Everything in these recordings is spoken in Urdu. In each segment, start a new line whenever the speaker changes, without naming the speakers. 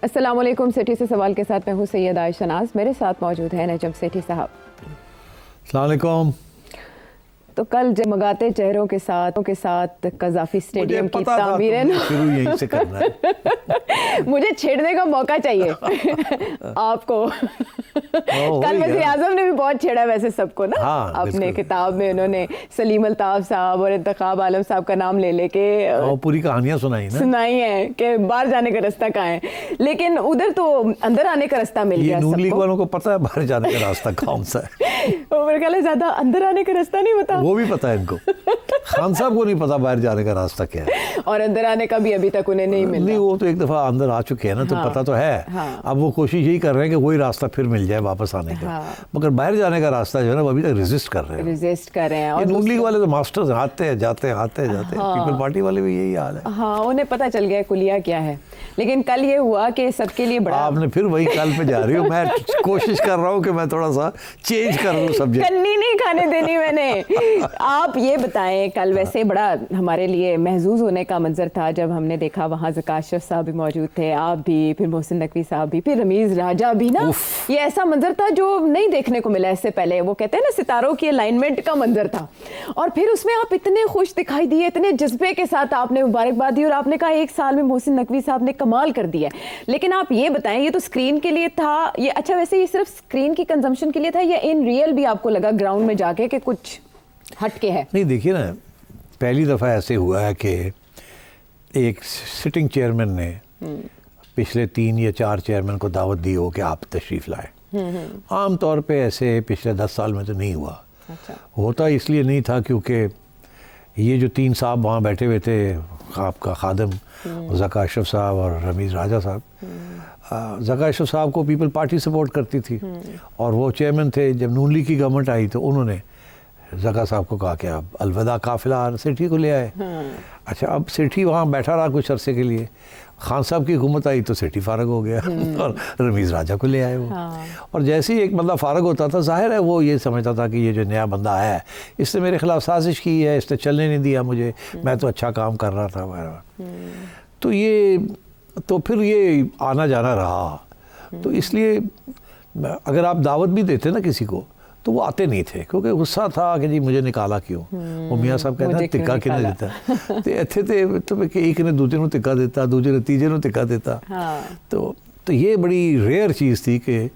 السلام علیکم. سیٹھی سے سوال کے ساتھ میں ہوں سید عائشہ ناز. میرے ساتھ موجود ہیں نجم سیٹھی صاحب.
السلام علیکم.
تو کل جگمگاتے چہروں کے ساتھ قذافی اسٹیڈیم کی تعمیر ہے نا,
شروع یہیں سے کرنا ہے.
مجھے چھیڑنے کا موقع چاہیے آپ کو. کل وزیر اعظم نے بھی بہت چھیڑا ویسے سب کو نا, اپنے کتاب میں انہوں نے سلیم الطاف صاحب اور انتخاب عالم صاحب کا نام لے کے
پوری کہانیاں سنائی ہیں کہ
باہر جانے کا راستہ کہاں ہے, لیکن ادھر تو اندر آنے کا راستہ مل گیا.
نون لیگ والوں کو پتہ ہے باہر جانے کا راستہ کون سا ہے.
میرے خیال ہے زیادہ اندر آنے کا راستہ نہیں پتا.
وہ بھی پتہ ہے ان کو, خان صاحب کو نہیں پتا باہر جانے کا راستہ کیا ہے,
اور اندر آنے کا بھی ابھی تک انہیں نہیں ملا.
نہیں, وہ تو ایک دفعہ اندر آ چکے ہیں نا, تو پتہ تو ہے. اب وہ کوشش یہی کر رہے ہیں کہ وہی راستہ پھر مل جائے واپس آنے کا, مگر باہر جانے کا راستہ جو ہے نا وہ ابھی تک ریزسٹ کر رہے ہیں. اور نون لیگ والے تو ماسٹرز آتے ہیں جاتے ہیں پیپل پارٹی والے بھی یہی حال ہے.
ہاں, انہیں پتہ چل گیا کلیہ کیا ہے. لیکن کل یہ ہوا کہ سب کے لیے بڑا,
آپ نے پھر وہی کل پہ جا رہی ہو. میں کوشش کر رہا ہوں کہ میں تھوڑا سا چینج کر دوں سبجیکٹ.
کنی نہیں کھانے دینی میں نے. آپ یہ بتائیں, کل ویسے بڑا ہمارے لیے محظوظ ہونے کا منظر تھا جب ہم نے دیکھا وہاں زکات اشرف صاحب بھی موجود تھے, آپ بھی, پھر محسن نقوی صاحب بھی, پھر رمیز راجہ بھی نا. یہ ایسا منظر تھا جو نہیں دیکھنے کو ملا اس سے پہلے. وہ کہتے ہیں نا ستاروں کی الائنمنٹ کا منظر تھا, اور پھر اس میں آپ اتنے خوش دکھائی دیے, اتنے جذبے کے ساتھ آپ نے مبارکباد دی, اور آپ نے کہا ایک سال میں محسن نقوی صاحب نے کمال کر دیا. لیکن آپ یہ بتائیں, یہ تو اسکرین کے لیے تھا یہ, اچھا ویسے یہ صرف اسکرین کی کنزمپشن کے لیے تھا یا ان ریئل بھی آپ کو لگا گراؤنڈ میں جا کے کہ کچھ ہٹ کے ہے؟
نہیں, دیکھیے نا, پہلی دفعہ ایسے ہوا ہے کہ ایک سٹنگ چیئرمین نے پچھلے 3 یا 4 چیئرمین کو دعوت دی ہو کہ آپ تشریف لائیں. عام طور پہ ایسے پچھلے 10 سال میں تو نہیں ہوا. ہوتا اس لیے نہیں تھا کیونکہ یہ جو 3 صاحب وہاں بیٹھے ہوئے تھے, آپ کا خادم زکات اشرف صاحب اور رمیز راجہ صاحب, زکات اشرف صاحب کو پیپل پارٹی سپورٹ کرتی تھی, اور وہ چیئرمین تھے. جب نون لیگ کی گورنمنٹ آئی تو انہوں نے زکات صاحب کو کہا کہ آپ الوداع قافلہ سیٹھی کو لے آئے. اچھا, اب سیٹھی وہاں بیٹھا رہا کچھ عرصے کے لیے. خان صاحب کی حکومت آئی تو سیٹھی فارغ ہو گیا اور رمیز راجہ کو لے آئے وہ. اور جیسے ہی ایک بندہ فارغ ہوتا تھا, ظاہر ہے وہ یہ سمجھتا تھا کہ یہ جو نیا بندہ آیا ہے اس نے میرے خلاف سازش کی ہے, اس نے چلنے نہیں دیا مجھے, میں تو اچھا کام کر رہا تھا. تو پھر یہ آنا جانا رہا. تو اس لیے اگر آپ دعوت بھی دیتے نا کسی کو تو وہ آتے نہیں تھے, کیونکہ غصہ تھا کہ جی مجھے نکالا کیوں. وہ میاں صاحب کہتے ہیں تکا کنے دیتا, تو ایتھے تھے تو کہ ایک نے دوسرے نو تکا دیتا, دوسرے نے تیجے نو تکا دیتا. تو یہ بڑی ریئر چیز تھی کہ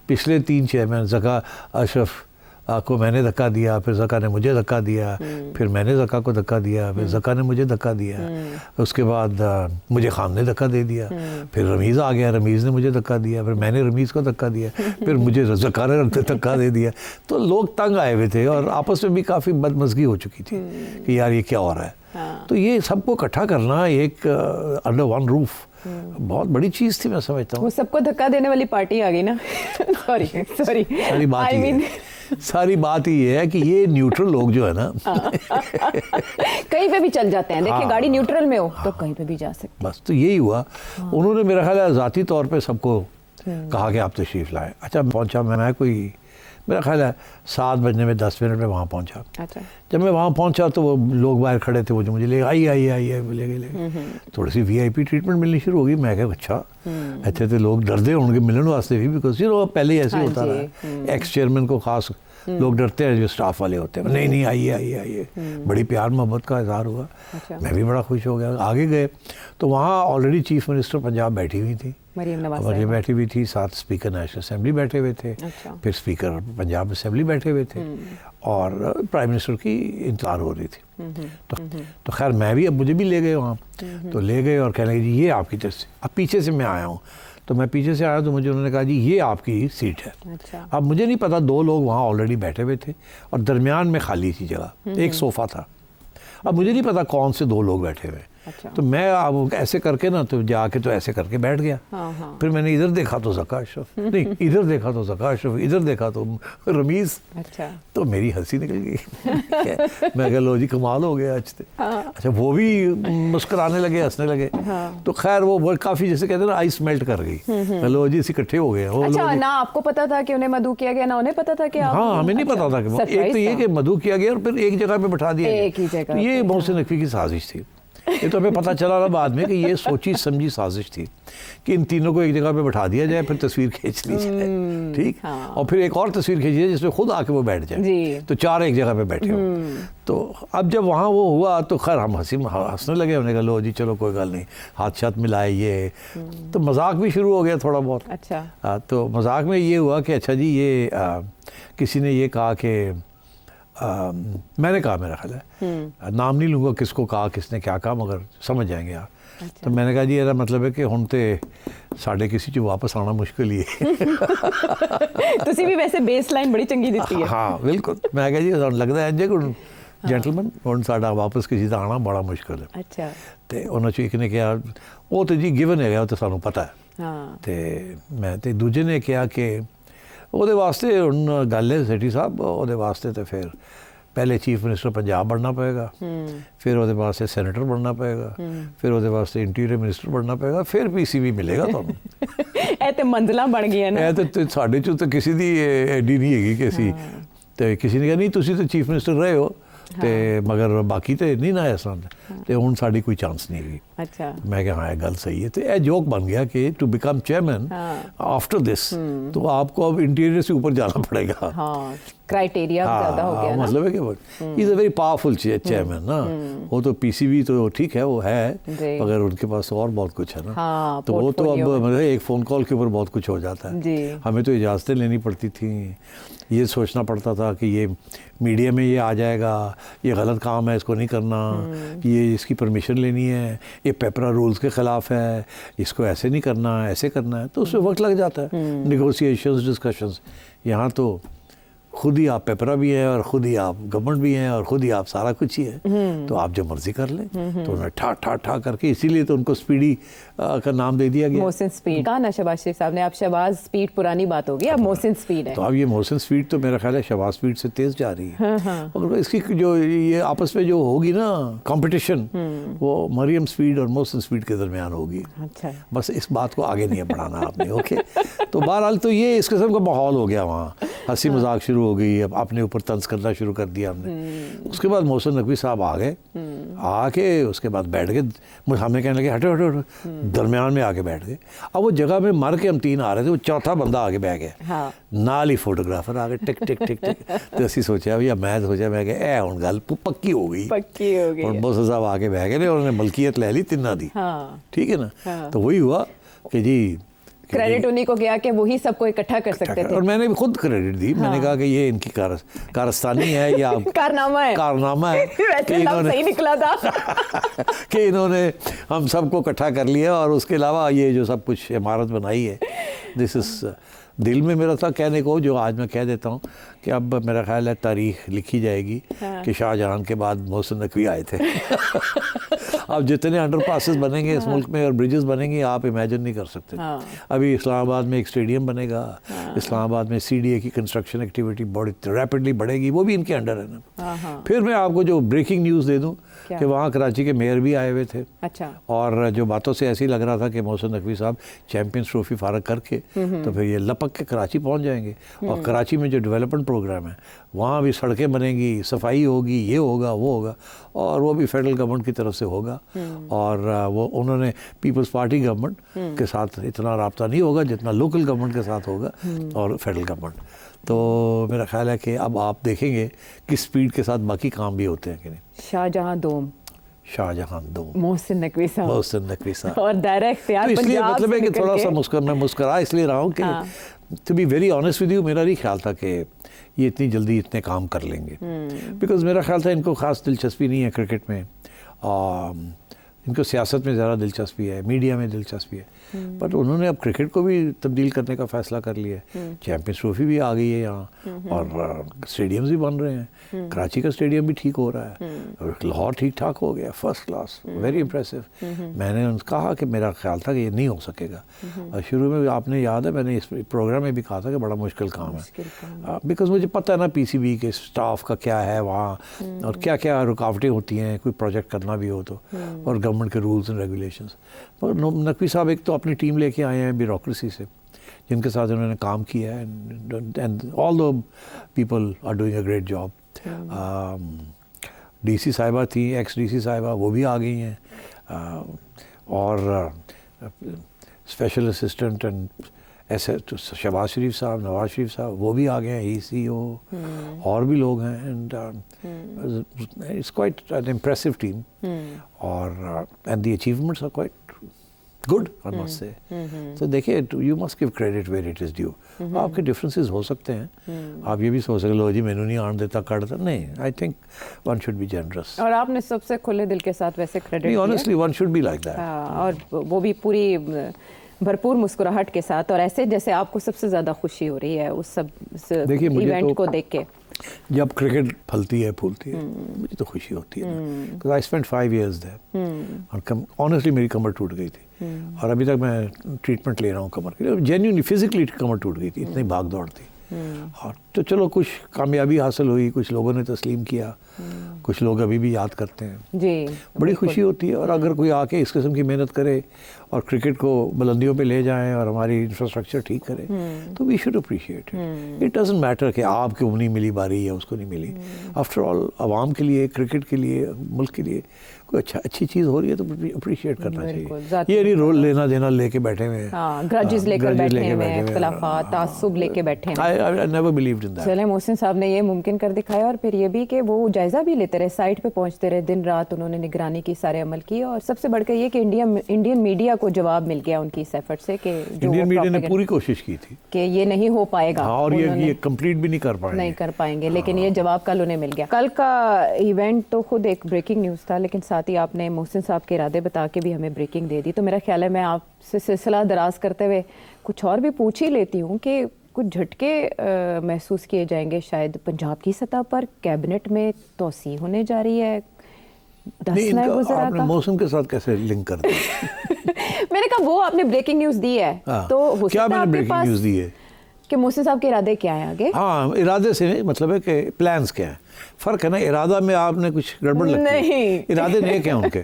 پچھلے 3 چیئرمین, زکات اشرف کو میں نے دھکا دیا, پھر زکا نے مجھے دھکا دیا, پھر میں نے زکا کو دھکا دیا, پھر زکا نے مجھے دھکا دیا, اس کے بعد مجھے خان نے دھکا دے دیا, پھر رمیز آ گیا, رمیز نے مجھے دھکا دیا, پھر میں نے رمیز کو دھکا دیا, پھر مجھے زکا نے دھکا دے دیا. تو لوگ تنگ آئے ہوئے تھے, اور آپس میں بھی کافی بدمزگی ہو چکی تھی کہ یار یہ کیا ہو رہا ہے. تو یہ سب کو اکٹھا کرنا ایک انڈر ون روف بہت بڑی چیز تھی, میں سمجھتا ہوں.
وہ سب کو دھکا دینے والی پارٹی آ گئی نا.
ساری بات یہ ہے کہ یہ نیوٹرل لوگ جو ہے نا
کہیں پہ بھی چل جاتے ہیں. دیکھیں گاڑی نیوٹرل میں ہو تو کہیں پہ بھی جا سکتے.
بس تو یہی ہوا. انہوں نے میرا خیال ہے ذاتی طور پہ سب کو کہا کہ آپ تشریف لائیں. اچھا, پہنچا میں کوئی میرا خیال ہے 7 بجنے میں 10 منٹ میں وہاں پہنچا. جب میں وہاں پہنچا تو وہ لوگ باہر کھڑے تھے, وہ جو مجھے لے آئیے لے گئے. تھوڑی سی VIP ٹریٹمنٹ ملنی شروع ہو گئی. میں کہا اچھا ایسے تو لوگ ڈرتے ہوں گے ملنے واسطے بھی, بیکاز پہلے ہی ایسے ہی ہوتا رہا. ایکس چیئرمین کو خاص لوگ ڈرتے ہیں جو اسٹاف والے ہوتے ہیں. نہیں آئیے. بڑی پیار محبت کا اظہار ہوا. میں بھی بڑا خوش ہو گیا. آگے گئے تو وہاں آلریڈی چیف منسٹر پنجاب بیٹھی ہوئی تھی,
مریم نواز
بیٹھی ہوئی تھی, ساتھ اسپیکر نیشنل اسمبلی بیٹھے ہوئے تھے, پھر اسپیکر پنجاب اسمبلی بیٹھے ہوئے تھے, اور پرائم منسٹر کی انتظار ہو رہی تھی. تو خیر میں بھی, اب مجھے بھی لے گئے وہاں. تو لے گئے اور کہنے لگے جی یہ آپ کی طرف سے. اب پیچھے سے میں آیا ہوں, تو میں پیچھے سے آیا تو مجھے انہوں نے کہا جی یہ آپ کی سیٹ ہے. اب مجھے نہیں پتا, 2 لوگ وہاں آلریڈی بیٹھے ہوئے تھے اور درمیان میں خالی تھی جگہ, ایک صوفہ تھا. اب مجھے نہیں پتا کون سے 2 لوگ بیٹھے ہوئے. تو میں اب ایسے کر کے نا تو جا کے تو ایسے کر کے بیٹھ گیا. پھر میں نے ادھر دیکھا تو زکات اشرف, نہیں ادھر دیکھا تو زکات اشرف, ادھر دیکھا تو رمیز. تو میری ہنسی نکل گئی. میں کہا لو جی کمال ہو گیا آج. اچھا, وہ بھی مسکرانے لگے, ہنسنے لگے. تو خیر وہ کافی جیسے کہتے ہیں نا آئس میلٹ کر گئی. لو جی اکٹھے ہو گئے.
اچھا, نہ آپ کو پتا تھا کہ انہیں مدعو کیا گیا, نہ انہیں پتا تھا کہ
ہاں ہمیں نہیں پتا تھا کہ ایک تو یہ کہ مدعو کیا گیا اور پھر ایک جگہ پہ بٹھا دیا گیا. یہ محسن نقوی کی سازش تھی. یہ تو ہمیں پتہ چلا نا بعد میں کہ یہ سوچی سمجھی سازش تھی کہ ان تینوں کو ایک جگہ پہ بٹھا دیا جائے, پھر تصویر کھینچ لی جائے, ٹھیک, اور پھر ایک اور تصویر کھینچی جائے جس میں خود آ کے وہ بیٹھ جائے, تو چار ایک جگہ پہ بیٹھے ہو. تو اب جب وہاں وہ ہوا تو خیر ہم ہنسنے لگے, ہم نے کہا لو جی چلو کوئی گل نہیں, ہاتھ شاتھ ملائے, یہ تو مذاق بھی شروع ہو گیا تھوڑا بہت.
اچھا,
تو مذاق میں یہ ہوا کہ اچھا جی یہ کسی نے یہ کہا کہ میں نے کہا, میرا خیال ہے نام نہیں لوں گا کس کو کہا, کس نے کیا کہا, مگر سمجھ جائیں گے آپ. تو میں نے کہا جی یہ مطلب ہے کہ ہن تے ساڈے کسی چ واپس آنا مشکل ہی ہے.
تسی بھی ویسے بیس لائن بڑی چنگی دیتی ہے.
ہاں بالکل, میں کہا جی لگتا ہے جی جینٹلمین ہن ساڈا واپس کسی دا آنا بڑا مشکل ہے.
اچھا,
تے انہاں چ ایک نے کہا وہ تو جی گیون ہے, وہ تو سانوں پتہ ہے.
ہاں,
تے میں تے دوجے نے کہا کہ وہ واسطے ہن گل ہے سیٹھی صاحب, وہ واسطے تو پھر پہلے چیف منسٹر پنجاب بننا پائے گا, پھر وہ واسطے سینیٹر بننا پائے گا, پھر وہ واسطے انٹیریئر منسٹر بننا پائے گا, پھر پی سی بی ملے گا تمہیں.
اے تے منزلاں بن گئی نا.
اے تے ساڈے چ تو کسی دی ایڈی نہیں ہے کہ اسی تے کسی نے کہا نہیں تسی تو چیف منسٹر رہے ہو تے مگر باقی تے نہیں نا ایسا, تے ہن ساڈی کوئی چانس نہیں ہوئی.
اچھا,
میں کہ ہاں گل صحیح ہے. تو یہ جوک بن گیا کہ to become chairman after this تو آپ کو اب انٹیریئر سے اوپر جانا پڑے گا.
ہاں, کرائٹیریا زیادہ ہو گیا نا.
مطلب ہے کہ ہی از اے ویری پاورفل چیئرمین نا. وہ تو پی سی بی تو ٹھیک ہے وہ ہے, مگر ان کے پاس اور بہت کچھ ہے نا. تو وہ تو اب ایک فون کال کے اوپر بہت کچھ ہو جاتا ہے. ہمیں تو اجازتیں لینی پڑتی تھیں, یہ سوچنا پڑتا تھا کہ یہ میڈیا میں یہ آ جائے گا, یہ غلط کام ہے, اس کو نہیں کرنا, یہ اس کی پرمیشن لینی ہے, یہ پیپرا رولز کے خلاف ہے, اس کو ایسے نہیں کرنا, ایسے کرنا ہے. تو اس میں وقت لگ جاتا ہے, نیگوسیشنز, ڈسکشنز. یہاں تو خود ہی آپ پیپرا بھی ہیں اور خود ہی آپ گورنمنٹ بھی ہیں اور خود ہی آپ سارا کچھ ہی ہے, تو آپ جو مرضی کر لیں. تو انہیں ٹھا کر کے, اسی لیے تو ان کو اسپیڈی کا نام دے دیا گیا.
محسن اسپیڈ کہا نا شہباز شریف صاحب نے, اب شہباز اسپیڈ پرانی بات ہوگی, اب محسن اسپیڈ ہے.
تو اب یہ محسن اسپیڈ تو میرا خیال ہے شہباز اسپیڈ سے تیز جا رہی ہے. اور اس کی جو یہ آپس میں جو ہوگی نا کمپٹیشن, وہ مریم اسپیڈ اور محسن اسپیڈ کے درمیان ہوگی.
اچھا,
بس اس بات کو آگے نہیں بڑھانا آپ نے. اوکے, تو بہرحال تو یہ اس قسم کا ماحول ہو گیا وہاں, ہنسی مذاق شروع ہو گئی. اب اپنے اوپر طنز کرنا شروع کر دیا ہم نے. اس کے بعد محسن نقوی صاحب آ گئے, آ کے اس کے بعد بیٹھ گئے. ہمیں کہنے لگے ہٹو ہٹو ہٹو, درمیان میں آ کے بیٹھ گئے. اب وہ جگہ میں مر کے ہم تین آ رہے تھے, وہ چوتھا بندہ آگے بیٹھ گیا, نال ہی فوٹوگرافر آ گئے, ٹک ٹک ٹک ٹک. تو اسی سوچا بھیا, میں سوچا میں کہ اے ہن گل پکی ہو گئی,
پکی ہو گئی.
اور محسن صاحب آ کے بیٹھ گئے, انہوں نے ملکیت لے لی تینوں دی. ٹھیک ہے نا. تو وہی ہوا کہ جی
کریڈٹ انہیں کو گیا کہ وہی سب کو اکٹھا کر سکتے تھے.
اور میں نے بھی خود کریڈٹ دی. میں نے کہا کہ یہ ان کی کارستانی ہے یا
کارنامہ ہے
کہ
صحیح نکلا تھا
کہ انہوں نے ہم سب کو اکٹھا کر لیا. اور اس کے علاوہ یہ جو سب کچھ عمارت بنائی ہے, دس از دل میں میرا تھا کہنے کو, جو آج میں کہہ دیتا ہوں کہ اب میرا خیال ہے تاریخ لکھی جائے گی کہ شاہ جہاں کے بعد محسن نقوی آئے تھے. اب جتنے انڈر پاسز بنیں گے اس ملک میں اور برجز بنیں گے, آپ امیجن نہیں کر سکتے. ابھی اسلام آباد میں ایک اسٹیڈیم بنے گا, اسلام آباد میں سی ڈی اے کی کنسٹرکشن ایکٹیویٹی بڑی ریپڈلی بڑھے گی, وہ بھی ان کے انڈر ہے نا. پھر میں آپ کو جو بریکنگ نیوز دے دوں کہ وہاں کراچی کے میئر بھی آئے ہوئے تھے. اور جو باتوں سے ایسے ہی لگ رہا تھا کہ محسن نقوی صاحب چیمپئنز ٹرافی فارغ کر کے تو پھر یہ لپک کے کراچی پہنچ جائیں گے. اور کراچی میں جو ڈیولپمنٹ پروگرام ہے وہاں بھی سڑکیں بنیں گی, صفائی ہوگی, یہ ہوگا وہ ہوگا, اور وہ بھی فیڈرل گورنمنٹ کی طرف سے ہوگا. اور وہ انہوں نے پیپلز پارٹی گورنمنٹ کے ساتھ اتنا رابطہ نہیں ہوگا جتنا لوکل گورنمنٹ کے ساتھ ہوگا اور فیڈرل گورنمنٹ. تو میرا خیال ہے کہ اب آپ دیکھیں گے کس سپیڈ کے ساتھ باقی کام بھی ہوتے ہیں کہ نہیں.
شاہجہاں دوم محسن نقوی صاحب اور دائرہ اختیار
اس لیے مطلب ہے کہ تھوڑا سا میں مسکرا اس لیے رہا ہوں کہ to be very honest with you, میرا نہیں خیال تھا کہ یہ اتنی جلدی اتنے کام کر لیں گے. بیکاز میرا خیال تھا ان کو خاص دلچسپی نہیں ہے کرکٹ میں, ان کو سیاست میں زیادہ دلچسپی ہے, میڈیا میں دلچسپی ہے. بٹ انہوں نے اب کرکٹ کو بھی تبدیل کرنے کا فیصلہ کر لیا ہے. چیمپئنز ٹرافی بھی آ گئی ہے یہاں, اور اسٹیڈیمز بھی بن رہے ہیں. کراچی کا اسٹیڈیم بھی ٹھیک ہو رہا ہے, لاہور ٹھیک ٹھاک ہو گیا, فرسٹ کلاس, ویری امپریسو. میں نے ان سے کہا کہ میرا خیال تھا کہ یہ نہیں ہو سکے گا. اور شروع میں آپ نے یاد ہے میں نے اس پروگرام میں بھی کہا تھا کہ بڑا مشکل کام ہے, بیکاز مجھے پتہ ہے نا پی سی بی کے اسٹاف کا کیا ہے وہاں, اور کیا کیا رکاوٹیں ہوتی ہیں کوئی پروجیکٹ کرنا بھی ہو تو, اور گورنمنٹ کے رولز اینڈ ریگولیشنز. پر نقوی صاحب ایک تو اپنی ٹیم لے کے آئے ہیں بیوروکریسی سے, جن کے ساتھ انہوں نے کام کیا ہے, and all the people are doing a great job. D C صاحبہ تھیں, ایکس ڈی سی صاحبہ, وہ بھی آ گئی ہیں. اور اسپیشل اسسٹنٹ اینڈ ایسے شہباز شریف صاحب, نواز شریف صاحب وہ بھی آ گئے ہیں, ECO اور بھی لوگ ہیں, and it's quite an impressive team, اور and the achievements are quite good I must say. تو دیکھیے you must give credit where it is due. آپ کے ڈفرینسز ہو سکتے ہیں, آپ یہ بھی سوچ سکتے لو جی مینو نہیں آن دیتا کر نہیں. I think one should be generous,
اور آپ نے سب سے کھلے دل کے ساتھ ویسے کریڈٹ دیا.
Honestly one should be like that,
اور وہ بھی پوری بھرپور مسکراہٹ کے ساتھ, اور ایسے جیسے آپ کو سب سے زیادہ خوشی ہو رہی ہے اس سب ایونٹ کو دیکھ کے.
جب کرکٹ پھلتی ہے پھولتی ہے مجھے تو خوشی ہوتی ہے, because I spent 5 years there, اور آنیسٹلی میری کمر ٹوٹ گئی تھی, اور ابھی تک میں ٹریٹمنٹ لے رہا ہوں کمر کے لیے. جینیونلی فزیکلی کمر ٹوٹ گئی تھی, اتنی بھاگ دوڑ تھی. اور تو چلو کچھ کامیابی حاصل ہوئی, کچھ لوگوں نے تسلیم کیا, کچھ لوگ ابھی بھی یاد کرتے ہیں.
جی
بڑی خوشی ہوتی ہے. اور اگر کوئی آ کے اس قسم کی محنت کرے اور کرکٹ کو بلندیوں پہ لے جائیں اور ہماری انفراسٹرکچر ٹھیک کرے تو we should appreciate it. It doesn't matter کہ آپ کو نہیں ملی باری یا اس کو نہیں ملی. آفٹر آل عوام کے لیے, کرکٹ کے لیے, ملک کے لیے کوئی اچھی چیز ہو رہی ہے تو اپریشیٹ کرنا چاہیے. یہ نہیں رول لینا دینا لے کے بیٹھے ہوئے ہیں,
گرجز لے کر بیٹھے ہوئے ہیں, اختلافات تعصب لے کے بیٹھے ہیں.
I never believed in that.
چلے محسن صاحب نے یہ ممکن کر دکھایا, اور پھر یہ بھی کہ وہ جائزہ بھی لیتے رہے, سائٹ پہ پہنچتے رہے, دن رات انہوں نے نگرانی کی, سارے عمل کی, اور سب سے بڑھ کے یہ کہ انڈین میڈیا کو جواب مل گیا ان کی اس ایفرٹ سے کہ
انڈین میڈیا نے پوری کوشش کی تھی
کہ یہ نہیں ہو پائے گا,
اور یہ کمپلیٹ بھی نہیں کر پائیں گے,
لیکن یہ جواب کل انہیں مل گیا. کل کا ایونٹ تو خود ایک بریکنگ نیوز تھا, لیکن ساتھ ہی آپ نے محسن صاحب کے ارادے بتا کے بھی ہمیں بریکنگ دے دی. تو میرا خیال ہے میں آپ سے سلسلہ دراز کرتے ہوئے کچھ اور بھی پوچھ ہی لیتی ہوں کہ کچھ جھٹکے محسوس کیے جائیں گے شاید پنجاب کی سطح پر, کیبنٹ میں توسیع ہونے جا رہی ہے 10 نائب وزراء
آپ نے
کا.
موسم کے ساتھ کیسے لنک کر دیا؟
میں نے کہا وہ آپ نے بریکنگ نیوز دی ہے, تو ہو
کیا
سکتا ہے
میں نے
آپ کے
بریکنگ نیوز
پاس
دی ہے
کہ محسن صاحب کے ارادے کیا ہیں آگے.
ہاں, ارادے سے مطلب ہے کہ پلانز کیا ہیں. فرق ہے نا, ارادہ میں آپ نے کچھ گڑبڑ لگتی ہے,
نہیں,
ارادے نیک ہیں ان کے,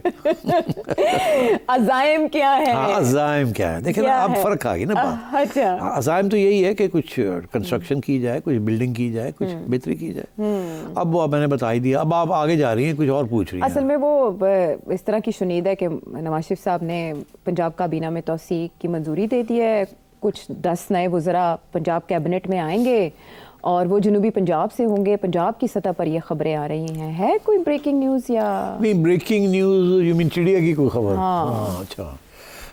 عزائم کیا ہے.
ہاں عزائم کیا ہے, دیکھیں نا اب فرق آ گئی نا بات.
اچھا,
عزائم تو یہی ہے کہ کچھ کنسٹرکشن کی جائے, کچھ بلڈنگ کی جائے, کچھ بہتری کی جائے. اب وہ میں نے بتا ہی دیا, اب آپ آگے جا رہی ہیں, کچھ اور پوچھ رہی ہیں.
اصل میں وہ اس طرح کی شنید ہے کہ نواز شریف صاحب نے پنجاب کابینہ میں توسیع کی منظوری دے دی ہے, کچھ 10 نئے وزراء پنجاب کیبنٹ میں آئیں گے, اور وہ جنوبی پنجاب سے ہوں گے. پنجاب کی سطح پر یہ خبریں آ رہی ہیں. ہے کوئی بریکنگ نیوز یا
نہیں؟ بریکنگ نیوز یو مین چڑیا کی کوئی خبر؟
ہاں
اچھا.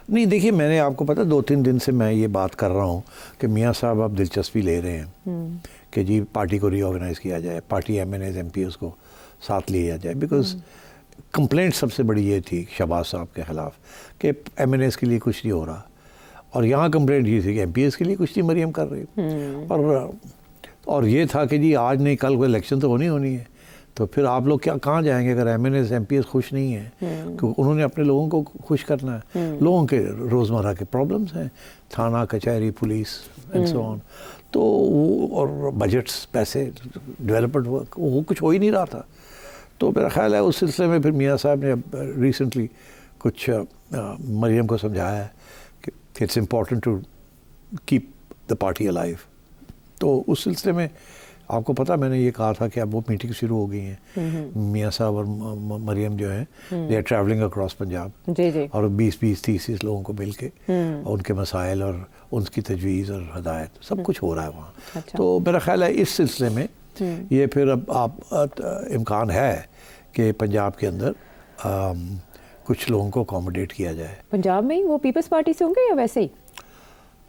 نہیں دیکھیے, میں نے آپ کو پتا 2-3 دن سے میں یہ بات کر رہا ہوں کہ میاں صاحب اب دلچسپی لے رہے ہیں کہ جی پارٹی کو ری آرگنائز کیا جائے, پارٹی MNAs MPs کو ساتھ لیا جائے. بیکاز کمپلینٹ سب سے بڑی یہ تھی شہباز صاحب کے خلاف کہ MNAs کے لیے کچھ نہیں ہو رہا, اور یہاں کمپلینٹ یہ تھی کہ MPs کے لیے کچھ نہیں مریم کر رہی. اور یہ تھا کہ جی آج نہیں کل کوئی الیکشن تو ہونی ہے, تو پھر آپ لوگ کہاں جائیں گے اگر MNAs MPs خوش نہیں ہیں, کیونکہ انہوں نے اپنے لوگوں کو خوش کرنا ہے. لوگوں کے روزمرہ کے پرابلمس ہیں, تھانہ کچہری پولیس اینڈ سو آن, تو وہ اور بجٹس پیسے ڈیولپمنٹ ورک وہ کچھ ہو ہی نہیں رہا تھا. تو میرا خیال ہے اس سلسلے میں پھر میاں صاحب نے اب ریسنٹلی کچھ مریم کو سمجھایا ہے کہ it's important to keep the party alive. تو اس سلسلے میں آپ کو پتہ میں نے یہ کہا تھا کہ اب وہ میٹنگ شروع ہو گئی ہیں. میاں صاحب اور مریم جو ہیں they are travelling across Punjab, اور 20-30 لوگوں کو مل کے ان کے مسائل اور ان کی تجویز اور ہدایت سب کچھ ہو رہا ہے وہاں. تو میرا خیال ہے اس سلسلے میں یہ پھر اب آپ امکان ہے کہ پنجاب کے اندر کچھ لوگوں کو اکوموڈیٹ کیا جائے.
پنجاب میں ہی وہ پیپلز پارٹی سے ہوں گے یا ویسے ہی؟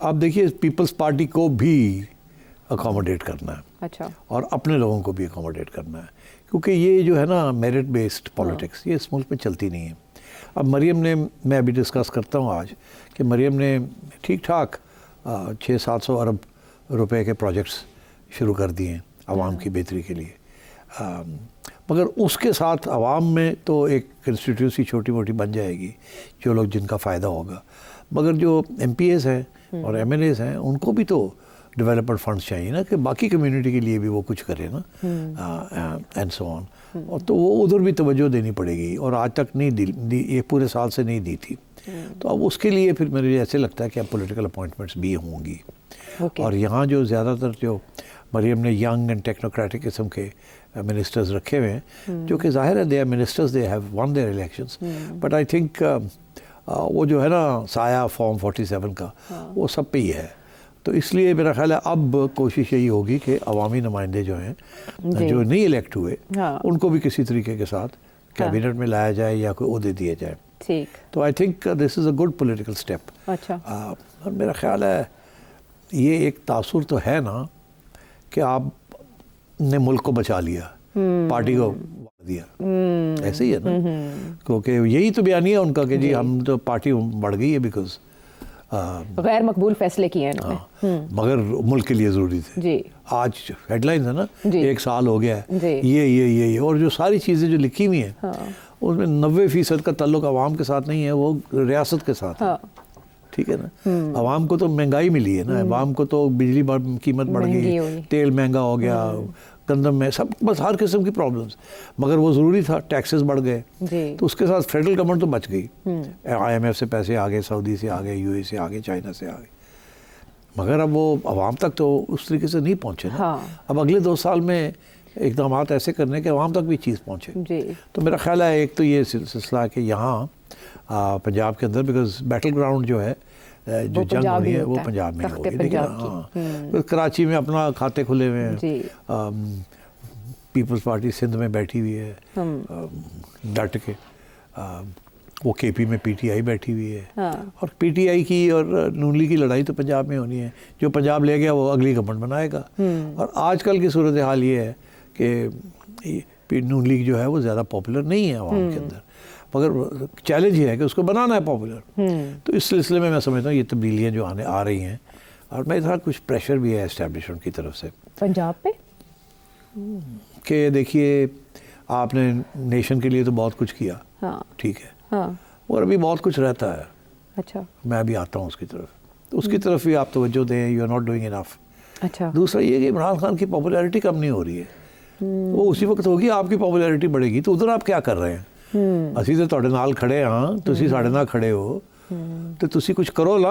آپ دیکھیے پیپلز پارٹی کو بھی اکوموڈیٹ کرنا ہے,
اچھا, اور
اپنے لوگوں کو بھی اکوموڈیٹ کرنا ہے, کیونکہ یہ جو ہے نا میرٹ بیسڈ پالیٹکس یہ اس ملک میں چلتی نہیں ہے. اب مریم نے, میں ابھی ڈسکس کرتا ہوں آج کہ مریم نے ٹھیک ٹھاک 600-700 ارب روپے کے پروجیکٹس شروع کر دیے ہیں عوام کی بہتری کے لیے. مگر اس کے ساتھ عوام میں تو ایک کنسٹیٹیوسی چھوٹی موٹی بن جائے گی جو لوگ جن کا فائدہ ہوگا, مگر جو MPAs ہیں اور MNAs ہیں ان کو بھی تو ڈیولپمنٹ فنڈس چاہیے نا, کہ باقی کمیونٹی کے لیے بھی وہ کچھ کرے نا, اینڈ سو آن. اور تو وہ ادھر بھی توجہ دینی پڑے گی, اور آج تک نہیں دی, یہ پورے سال سے نہیں دی تھی. تو اب اس کے لیے پھر میرے ایسے لگتا ہے کہ اب پولیٹیکل اپوائنٹمنٹس بھی ہوں گی. اور یہاں جو زیادہ تر جو مریم نے ینگ اینڈ ٹیکنوکریٹک قسم کے منسٹرز رکھے ہوئے ہیں جو کہ ظاہر ہے they are ministers, they have won their elections, but I think وہ جو ہے نا سایہ فارم 47 کا وہ سب پہ ہی ہے. تو اس لیے میرا خیال ہے اب کوشش یہی ہوگی کہ عوامی نمائندے جو ہیں جو نہیں الیکٹ ہوئے ان کو بھی کسی طریقے کے ساتھ کیبنٹ میں لایا جائے یا کوئی عہدے دیے جائیں. تو I think this is a good political step. اور میرا خیال ہے یہ ایک تاثر تو ہے نا کہ آپ نے ملک کو بچا لیا, پارٹی کو دیا, ایسے ہی ہے نا, کیونکہ یہی تو بیانیہ ہے ان کا کہ جی ہم تو پارٹی بڑھ گئی ہے بیکاز
غیر مقبول فیصلے کیے ہیں انہوں نے
مگر ملک کے لیے ضروری تھے.
جی
آج ہیڈ لائنز ہے نا 1 سال ہو گیا ہے یہ اور جو ساری چیزیں جو لکھی ہوئی ہیں اس میں 90% کا تعلق عوام کے ساتھ نہیں ہے, وہ ریاست کے ساتھ ہے. ٹھیک ہے نا, عوام کو تو مہنگائی ملی ہے نا, عوام کو تو بجلی قیمت بڑھ گئی, تیل مہنگا ہو گیا, گندم میں سب, بس ہر قسم کی پرابلمس, مگر وہ ضروری تھا, ٹیکسز بڑھ گئے تو اس کے ساتھ فیڈرل گورنمنٹ تو بچ گئی. IMF سے پیسے آ گئے, سعودی سے آ گئے, UAE سے آ گئے, چائنا سے آ گئے, مگر اب وہ عوام تک تو اس طریقے سے نہیں پہنچے نا. اب اگلے 2 سال میں اقدامات ایسے کرنے کہ عوام تک بھی چیز پہنچے. تو میرا خیال ہے ایک تو یہ سلسلہ ہے کہ یہاں پنجاب کے اندر بیکاز بیٹل گراؤنڈ جو ہے جو جنگ ہو رہی ہے وہ پنجاب میں ہو رہی ہے. کراچی میں اپنا کھاتے کھلے ہوئے ہیں, پیپلز پارٹی سندھ میں بیٹھی ہوئی ہے ڈٹ کے, وہ KP میں PTI بیٹھی ہوئی ہے, اور PTI کی اور نون لیگ کی لڑائی تو پنجاب میں ہونی ہے. جو پنجاب لے گیا وہ اگلی گورنمنٹ بنائے گا. اور آج کل کی صورتحال یہ ہے کہ نون لیگ جو ہے وہ زیادہ پاپولر نہیں ہے عوام کے اندر, مگر چیلنج یہ ہے کہ اس کو بنانا ہے پاپولر. تو اس سلسلے میں سمجھتا ہوں یہ تبدیلیاں جو آ رہی ہیں, اور میرے ساتھ کچھ پریشر بھی ہے اسٹیبلشمنٹ کی طرف سے
پنجاب پہ
کہ دیکھیے آپ نے نیشن کے لیے تو بہت کچھ کیا, ٹھیک ہے, اور ابھی بہت کچھ رہتا ہے.
اچھا,
میں ابھی آتا ہوں اس کی طرف, تو اس کی طرف بھی آپ توجہ دیں. یو آر ناٹ ڈوئنگ انف.
اچھا,
دوسرا یہ کہ عمران خان کی پاپولیرٹی کم نہیں ہو رہی ہے, وہ اسی وقت ہوگی آپ کی پاپولیرٹی بڑھے گی. تو ادھر آپ کیا کر رہے ہیں؟ ਅਸੀਂ ਤੇ ਤੁਹਾਡੇ ਨਾਲ ਖੜੇ ਹਾਂ, ਤੁਸੀਂ ਸਾਡੇ ਨਾਲ ਖੜੇ ਹੋ, ਤੇ ਤੁਸੀਂ ਕੁਝ ਕਰੋ ਨਾ,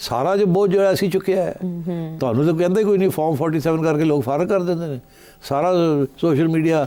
ਸਾਰਾ ਜੋ ਬੋਝ ਜੋ ਹੈ ਅਸੀਂ ਚੁੱਕਿਆ ਹੈ. ਤੁਹਾਨੂੰ ਤਾਂ ਕਹਿੰਦੇ ਕੋਈ ਨਹੀਂ, ਫਾਰਮ 47 ਕਰਕੇ ਲੋਕ ਫਾਰਗ ਕਰ ਦਿੰਦੇ ਨੇ. ਸਾਰਾ ਸੋਸ਼ਲ ਮੀਡੀਆ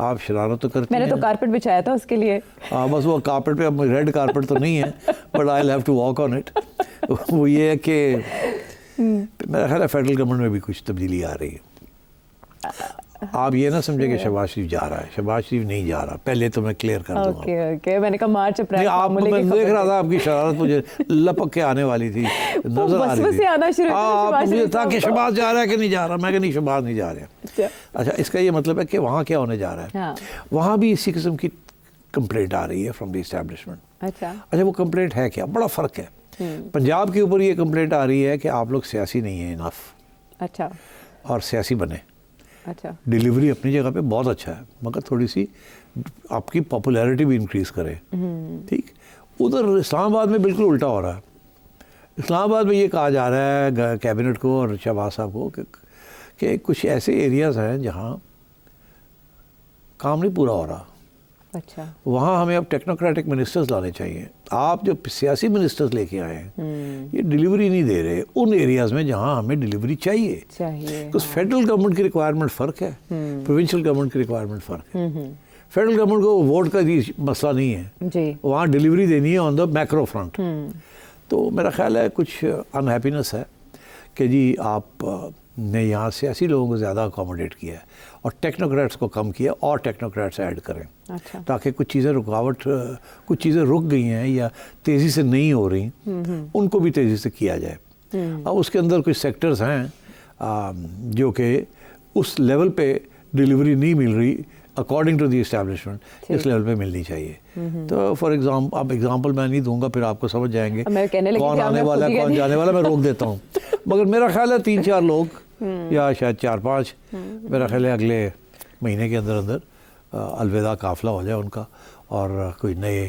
آپ شرارت تو کرتی ہیں.
میں نے تو کارپٹ بچھایا تھا اس کے لیے.
ہاں, بس وہ کارپٹ پہ, اب ریڈ کارپٹ تو نہیں ہے, but I have to walk on it. وہ یہ ہے کہ میرا خیال ہے فیڈرل گورنمنٹ میں بھی کچھ تبدیلی آ رہی ہے. آپ یہ نہ سمجھے کہ شہباز شریف جا رہا ہے. شہباز شریف نہیں جا رہا, پہلے تو میں کلیئر کر دوں گا.
اوکے, میں نے کہا مارچ اپریل
آپ, میں دیکھ رہا تھا آپ کی شرارت مجھے لپک کے آنے والی تھی, نظر آ رہی تھی. آپ مجھے تھا کہ شہباز جا رہا ہے کہ نہیں جا رہا. میں کہ نہیں, شہباز نہیں جا رہا. اچھا, اس کا یہ مطلب ہے کہ وہاں کیا ہونے جا رہا ہے. وہاں بھی اسی قسم کی کمپلینٹ آ رہی ہے فرام دی اسٹیبلشمنٹ.
اچھا,
وہ کمپلینٹ ہے کیا؟ بڑا فرق ہے. پنجاب کے اوپر یہ کمپلینٹ آ رہی ہے کہ آپ لوگ سیاسی نہیں ہیں انف.
اچھا,
اور سیاسی بنے.
اچھا,
ڈیلیوری اپنی جگہ پہ بہت اچھا ہے, مگر تھوڑی سی آپ کی پاپولیرٹی بھی انکریز کرے. ٹھیک. ادھر اسلام آباد میں بالکل الٹا ہو رہا ہے. اسلام آباد میں یہ کہا جا رہا ہے کیبنٹ کو اور شہباز صاحب کو کہ کچھ ایسے ایریاز ہیں جہاں کام نہیں پورا ہو رہا.
اچھا,
وہاں ہمیں اب ٹیکنوکریٹک منسٹرز لانے چاہیے. آپ جو سیاسی منسٹرز لے کے آئے ہیں یہ ڈیلیوری نہیں دے رہے ان ایریاز میں جہاں ہمیں ڈیلیوری چاہیے. کچھ فیڈرل گورنمنٹ کی ریکوائرمنٹ فرق ہے, پروونشل گورنمنٹ کی ریکوائرمنٹ فرق ہے. فیڈرل گورنمنٹ کو ووٹ کا مسئلہ نہیں ہے, وہاں ڈیلیوری دینی ہے آن دا میکرو فرنٹ. تو میرا خیال ہے کچھ انہیپینس ہے کہ جی آپ نے یہاں سیاسی لوگوں کو زیادہ اکوموڈیٹ کیا ہے اور ٹیکنوکریٹس کو کم کیا, اور ٹیکنوکریٹس ایڈ کریں.
اچھا, تاکہ
کچھ چیزیں کچھ چیزیں رک گئی ہیں یا تیزی سے نہیں ہو رہی, ان کو بھی تیزی سے کیا جائے. اب اس کے اندر کچھ سیکٹرز ہیں جو کہ اس لیول پہ ڈیلیوری نہیں مل رہی اکارڈنگ ٹو دی اسٹیبلشمنٹ, اس لیول پہ ملنی چاہیے. تو فار ایگزامپل, اب ایگزامپل میں نہیں دوں گا, پھر آپ کو سمجھ جائیں گے کون آنے والا ہے کون جانے والا. میں روک دیتا ہوں. مگر میرا خیال ہے 3-4 لوگ یا شاید 4-5, میرا خیال ہے اگلے مہینے کے اندر الوداع قافلہ ہو جائے ان کا, اور کوئی نئے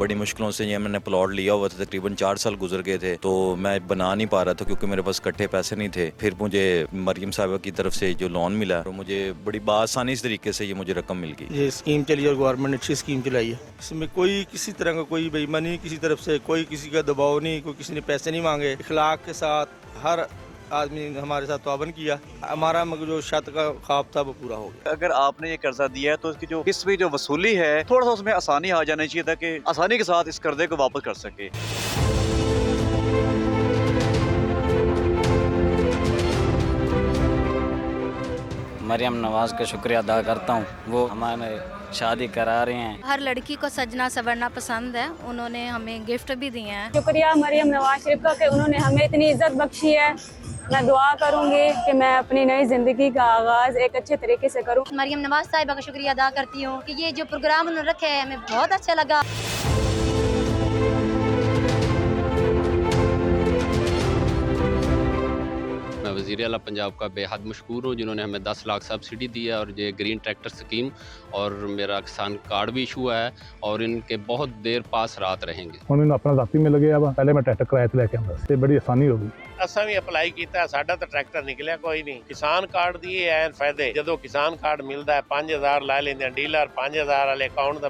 بڑی مشکلوں سے یہ میں نے پلاٹ لیا ہوا تھا, تقریباً 4 سال گزر گئے تھے, تو میں بنا نہیں پا رہا تھا کیونکہ میرے پاس کٹھے پیسے نہیں تھے. پھر مجھے مریم صاحبہ کی طرف سے جو لون ملا تو مجھے بڑی بآسانی اس طریقے سے یہ مجھے رقم مل گئی.
یہ اسکیم چلی اور گورنمنٹ نے اچھی اسکیم چلائی ہے. اس میں کوئی کسی طرح کا کوئی بے ایمانی کسی طرف سے, کوئی کسی کا دباؤ نہیں, کوئی کسی نے پیسے نہیں مانگے. اخلاق کے ساتھ ہر آدمی نے ہمارے ساتھ تعاون کیا. ہمارا جو چھت کا خواب تھا وہ پورا ہو گیا.
اگر آپ نے یہ قرضہ دیا ہے تو اس کی جو قسط جو وصولی ہے تھوڑا سا اس میں آسانی آ جانی چاہیے تاکہ آسانی کے ساتھ اس قرضے کو واپس کر سکے.
مریم نواز کا شکریہ ادا کرتا ہوں, وہ ہمارے شادی کرا رہے ہیں.
ہر لڑکی کو سجنا سنورنا پسند ہے, انہوں نے ہمیں گفٹ بھی دیے ہیں.
شکریہ مریم نواز شریف کا کہ انہوں نے ہمیں اتنی عزت بخشی ہے. میں دعا کروں گی کہ میں اپنی نئی زندگی کا آغاز ایک اچھے طریقے سے کروں.
مریم نواز صاحبہ کا شکریہ ادا کرتی ہوں کہ یہ جو پروگرام انہوں نے رکھا ہے ہمیں بہت اچھا لگا.
میں وزیر اعلیٰ پنجاب کا بے حد مشکور ہوں جنہوں نے ہمیں 10 لاکھ سبسڈی دی ہے, اور یہ گرین ٹریکٹر سکیم اور میرا کسان کارڈ بھی ایشو ہے, اور ان کے بہت دیر پاس رات رہیں گے.
ہوں میں اپنا ذاتی میں لگے اب پہلے میں ٹریکٹر کرایے تے لے کے آਉਂਦਾ ਸੀ, بڑی آسانی ਹੋ ਗਈ.
ਅਸਾਂ ਵੀ ਅਪਲਾਈ ਕੀਤਾ, ਸਾਡਾ ਤਾਂ ਟਰੈਕਟਰ ਨਿਕਲਿਆ ਕੋਈ ਨਹੀਂ. ਕਿਸਾਨ ਕਾਰਡ ਦੀ ਇਹ ਐਨ ਫਾਇਦੇ, ਜਦੋਂ ਕਿਸਾਨ ਕਾਰਡ ਮਿਲਦਾ ਹੈ 5000 ਲੈ ਲੈਂਦੇ ਆ ਡੀਲਰ, 5000 ਵਾਲੇ ਅਕਾਊਂਟ ਦਾ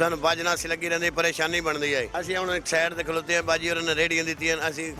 ਸਾਨੂੰ ਬਾਜਣਾ ਸੀ ਲੱਗੀ ਰਹਿੰਦੀ, ਪਰੇਸ਼ਾਨੀ ਬਣਦੀ ਹੈ. ਅਸੀਂ ਹੁਣ ਇੱਕ ਸਾਈਡ ਤੇ ਖਲੋਤੇ ਆ, ਬਾਜੀ ਉਹਨਾਂ ਨੇ ਰੇੜੀਆਂ ਦਿੱਤੀਆਂ, ਅਸੀਂ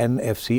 NFC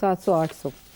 700-800,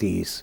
30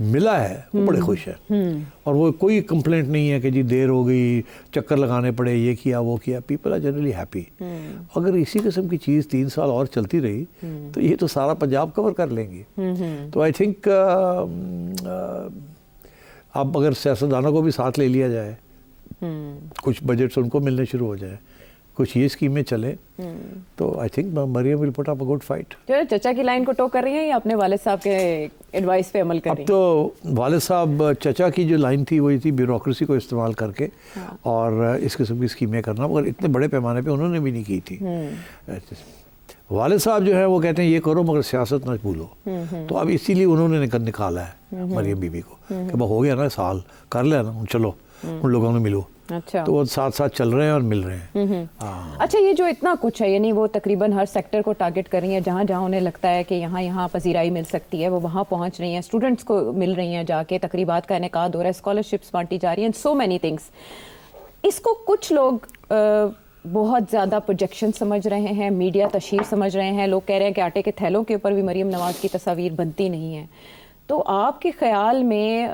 ملا ہے وہ بڑے خوش ہیں، اور وہ کوئی کمپلینٹ نہیں ہے کہ جی دیر ہو گئی، چکر لگانے پڑے، یہ کیا وہ کیا. People are generally happy. اگر اسی قسم کی چیز 3 سال اور چلتی رہی تو یہ تو سارا پنجاب کور کر لیں گی. تو آئی تھنک اب اگر سیاستدانوں کو بھی ساتھ لے لیا جائے، کچھ بجٹس ان کو ملنے شروع ہو جائے، کچھ یہ اسکیمیں چلیں، تو I think Maryam will put up a good fight.
جو چچا کی لائن کو ٹو کر رہی ہیں یا اپنے والد صاحب کے ایڈوائس پہ عمل کر رہی ہیں؟
اب تو والد صاحب چچا کی جو لائن تھی وہی تھی بیوروکریسی کو استعمال کر کے اور اس قسم کی اسکیمیں کرنا، مگر اتنے بڑے پیمانے پہ انہوں نے بھی نہیں کی تھی. والد صاحب جو ہے وہ کہتے ہیں یہ کرو مگر سیاست نہ بھولو. تو اب اسی لیے انہوں نے نکالا ہے مریم بی بی کو کہ وہ ہو گیا نا سال، کر لیا نا، چلو ان لوگوں نے ملو.
اچھا،
تو وہ ساتھ ساتھ چل رہے ہیں اور مل رہے ہیں.
اچھا، یہ جو اتنا کچھ ہے، یعنی وہ تقریباً ہر سیکٹر کو ٹارگٹ کر رہی ہیں، جہاں جہاں انہیں لگتا ہے کہ یہاں پذیرائی مل سکتی ہے وہ وہاں پہنچ رہی ہیں، اسٹوڈنٹس کو مل رہی ہیں، جا کے تقریبات کا انعقاد ہو رہا ہے، اسکالرشپس بانٹی جا رہی ہیں، سو مینی تھنگس. اس کو کچھ لوگ بہت زیادہ پروجیکشن سمجھ رہے ہیں، میڈیا تشہیر سمجھ رہے ہیں. لوگ کہہ رہے ہیں کہ آٹے کے تھیلوں کے اوپر بھی مریم نواز کی تصاویر بنتی نہیں ہیں. تو آپ کے خیال میں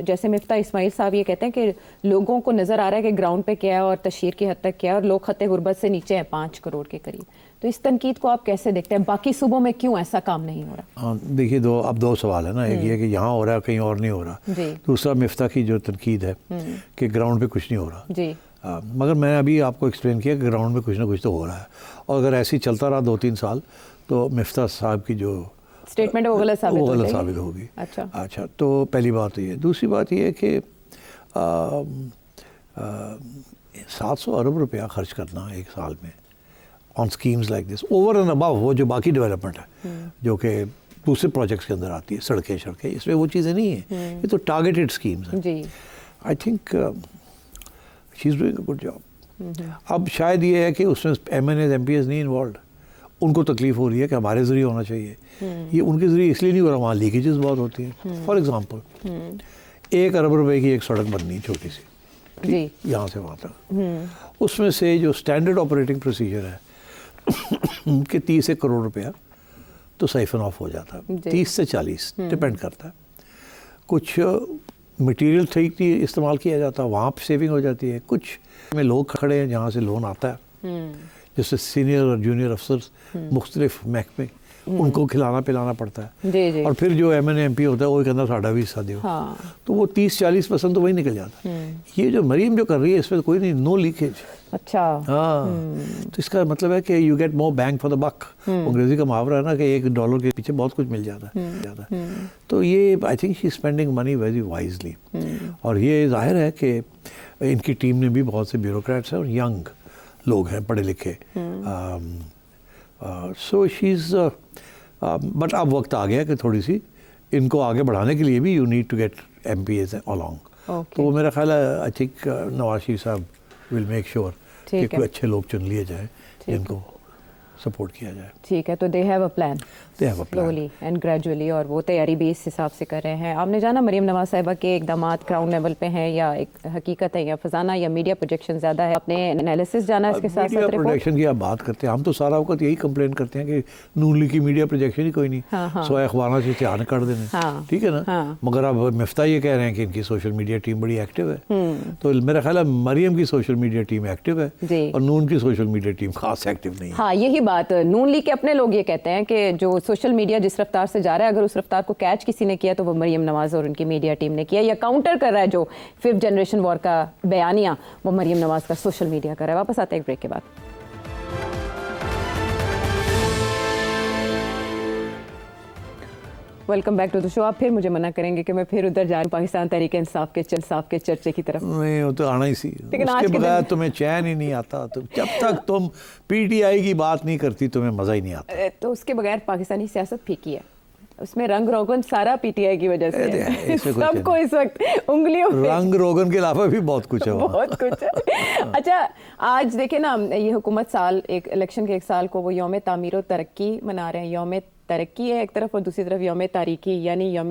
جیسے مفتاح اسماعیل صاحب یہ کہتے ہیں کہ لوگوں کو نظر آ رہا ہے کہ گراؤنڈ پہ کیا ہے اور تشہیر کی حد تک کیا ہے، اور لوگ خط غربت سے نیچے ہیں 5 کروڑ کے قریب. تو اس تنقید کو آپ کیسے دیکھتے ہیں؟ باقی صوبوں میں کیوں ایسا کام نہیں ہو رہا؟
دیکھیے اب 2 سوال ہے نا. ایک یہ کہ یہاں ہو رہا ہے، کہیں اور نہیں ہو رہا. دوسرا مفتاح کی جو تنقید ہے کہ گراؤنڈ پہ کچھ نہیں ہو رہا.
جی،
مگر میں ابھی آپ کو ایکسپلین کیا کہ گراؤنڈ میں کچھ نہ کچھ تو ہو رہا ہے، اور اگر ایسے ہی چلتا رہا 2-3 سال تو مفتاح صاحب کی جو
اسٹیٹمنٹ ہے وہ غلط
ثابت ہوگی. اچھا، تو پہلی بات یہ ہے. دوسری بات یہ ہے کہ 700 ارب روپیہ خرچ کرنا ایک سال میں on schemes like this, over and above وہ جو باقی ڈیولپمنٹ ہے جو کہ دوسرے پروجیکٹس کے اندر آتی ہے، سڑکیں، اس میں وہ چیزیں نہیں ہیں. یہ تو ٹارگیٹڈ اسکیمز ہیں.
جی،
I think she is doing a good job. اب شاید یہ ہے کہ اس میں M N As M P As نہیں انوالوڈ. ان کو تکلیف ہو رہی ہے کہ ہمارے ذریعے ہونا چاہیے. یہ ان کے ذریعے اس لیے نہیں ہو رہا، وہاں لیکیجز بہت ہوتی ہیں. فار ایگزامپل 1 ارب روپے کی ایک سڑک بننی ہے چھوٹی سی، یہاں سے وہاں تک. اس میں سے جو اسٹینڈرڈ آپریٹنگ پروسیجر ہے کہ 30 کروڑ روپیہ تو سائفن آف ہو جاتا ہے. 30 سے 40 ڈپینڈ کرتا ہے. کچھ مٹیریل ٹھیک نہیں استعمال کیا جاتا، وہاں پہ سیونگ ہو جاتی ہے. کچھ میں لوگ کھڑے ہیں جہاں سے لون آتا ہے، جیسے سینئر اور جونیئر افسر مختلف محکمے، ان کو کھلانا پلانا پڑتا ہے. اور پھر جو M N A M P ہوتا ہے وہ کہنا ساڈا بھی حصہ دیو. تو وہ 30-40% تو وہی نکل جاتا ہے. یہ جو مریم جو کر رہی ہے اس میں کوئی نہیں، نو لیکیج.
اچھا،
ہاں، تو اس کا مطلب ہے کہ you get more bang for the buck. انگریزی کا محاورہ ہے نا کہ $1 کے پیچھے بہت کچھ مل جاتا ہے. تو یہ آئی تھنک شی اسپینڈنگ منی ویری وائزلی. اور یہ ظاہر ہے کہ ان کی ٹیم میں بھی بہت سے بیوروکریٹس ہیں اور ینگ لوگ ہیں، پڑھے لکھے. سو شی از بٹ اب وقت آ گیا کہ تھوڑی سی ان کو آگے بڑھانے کے لیے بھی you need to get M P as along. تو وہ میرا خیال ہے آئی تھنک نواز شریف صاحب ول میک شیور کہ کوئی اچھے لوگ چن لیے جائیں جن کو سپورٹ کیا جائے.
ٹھیک ہے، تو they have a plan slowly and gradually, اور وہ تیاری بھی اس حساب سے کر رہے ہیں. آپ نے جانا مریم نواز صاحبہ کے اقدامات گراؤنڈ لیول پہ ہیں یا ایک حقیقت ہے یا فزانہ یا میڈیا پروجیکشن زیادہ ہے؟ اپنے انالیسس جانا اس کے ساتھ ساتھ
میڈیا پروجیکشن کی آپ بات کرتے ہیں، ہم تو سارا وقت یہی کمپلین کرتے ہیں کہ نون لیگ کی میڈیا پروجیکشن ہی کوئی نہیں، سوائے اخباروں سے اشتہار کر دینے. ٹھیک ہے نا، مگر اب مفتاح یہ کہہ رہے ہیں کہ ان کی سوشل میڈیا ٹیم بڑی ایکٹیو ہے. تو میرا خیال ہے مریم کی سوشل میڈیا ٹیم ایکٹیو ہے اور نون کی سوشل میڈیا ٹیم خاص ایکٹیو نہیں ہے.
ہاں، یہی بات نون لیگ کے اپنے لوگ یہ کہتے ہیں کہ جو سوشل میڈیا جس رفتار سے جا رہا ہے، اگر اس رفتار کو کیچ کسی نے کیا تو وہ مریم نواز اور ان کی میڈیا ٹیم نے کیا، یا کاؤنٹر کر رہا ہے جو 5th جنریشن وار کا بیانیہ وہ مریم نواز کا سوشل میڈیا کر رہا ہے. واپس آتے ہیں ایک بریک کے بعد. ویلکم بیک ٹو دا شو. آپ پھر مجھے منع کریں گے کہ میں پھر ادھر جا رہی پاکستان تحریک انصاف کے چرچے کی طرف.
نہیں، وہ تو آنا ہی سی. اس کے بغیر تمہیں چین ہی نہیں آتا. جب تک تم پی ٹی آئی کی بات نہیں کرتی تمہیں مزہ ہی نہیں آتا.
تو اس کے بغیر پاکستانی سیاست پھیکی ہے. اس میں رنگ روغن سارا پی ٹی آئی کی وجہ سے سب کو اس وقت انگلیوں میں
رنگ روغن کے علاوہ بھی بہت کچھ ہے.
بہت کچھ ہے. اچھا، آج دیکھیں نا، یہ حکومت سال ایک الیکشن کے 1 سال کو وہ یوم تعمیر و ترقی منا رہے ہیں. یوم ترقی ہے ایک طرف اور دوسری طرف یوم تاریخی یعنی یوم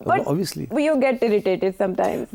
But
obviously
you get irritated sometimes.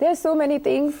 There are so many things.